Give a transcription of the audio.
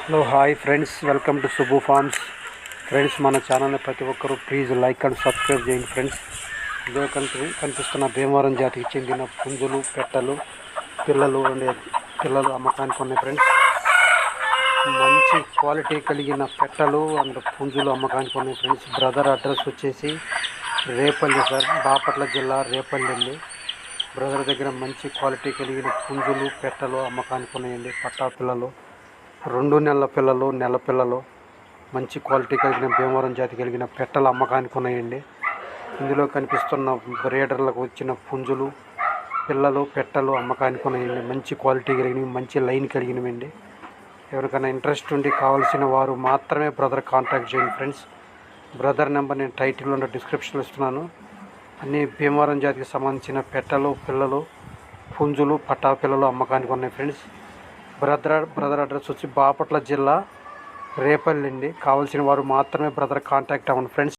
Hello hi friends, welcome to Subbu farms. Friends, మన ఛానల్ని ప్రతి ఒక్కరూ ప్లీజ్ లైక్ అండ్ సబ్స్క్రైబ్ చేయండి ఫ్రెండ్స్. ఇదే కనిపిస్తున్న భీమవరం జాతికి చెందిన పుంజులు, పెట్టలు, పిల్లలు అమ్మకానికి ఉన్నాయి ఫ్రెండ్స్. మంచి క్వాలిటీ కలిగిన పెట్టలు అండ్ పుంజులు అమ్మకానికి ఉన్నాయి ఫ్రెండ్స్. బ్రదర్ అడ్రస్ వచ్చేసి రేపల్లి సార్, బాపట్ల జిల్లా రేపల్లి. బ్రదర్ దగ్గర మంచి క్వాలిటీ కలిగిన పుంజులు, పెట్టలు అమ్మకానికి ఉన్నాయండి. పట్టా పిల్లలు, 2 నెలల పిల్లలు, నెల పిల్లలు, మంచి క్వాలిటీ కలిగిన భీమవరం జాతి కలిగిన పెట్టలు అమ్మకానికి ఉన్నాయండి. ఇందులో కనిపిస్తున్న బ్రీడర్లకు వచ్చిన పుంజులు, పిల్లలు, పెట్టలు అమ్మకానికి ఉన్నాయండి. మంచి క్వాలిటీ కలిగినవి, మంచి లైన్ కలిగినవండి. ఎవరికైనా ఇంట్రెస్ట్ ఉండి కావాల్సిన వారు మాత్రమే బ్రదర్ కాంటాక్ట్ చేయండి ఫ్రెండ్స్. బ్రదర్ నెంబర్ నేను టైటిల్లో ఉన్న డిస్క్రిప్షన్లో ఇస్తున్నాను. అన్ని భీమవరం జాతికి సంబంధించిన పెట్టలు, పిల్లలు, పుంజులు, పట్టా పిల్లలు అమ్మకానికి ఉన్నాయి ఫ్రెండ్స్. బ్రదర్ అడ్రస్ వచ్చి బాపట్ల జిల్లా రేపల్లి అండి. కావాల్సిన వారు మాత్రమే బ్రదర్ కాంటాక్ట్ అవ్వండి ఫ్రెండ్స్.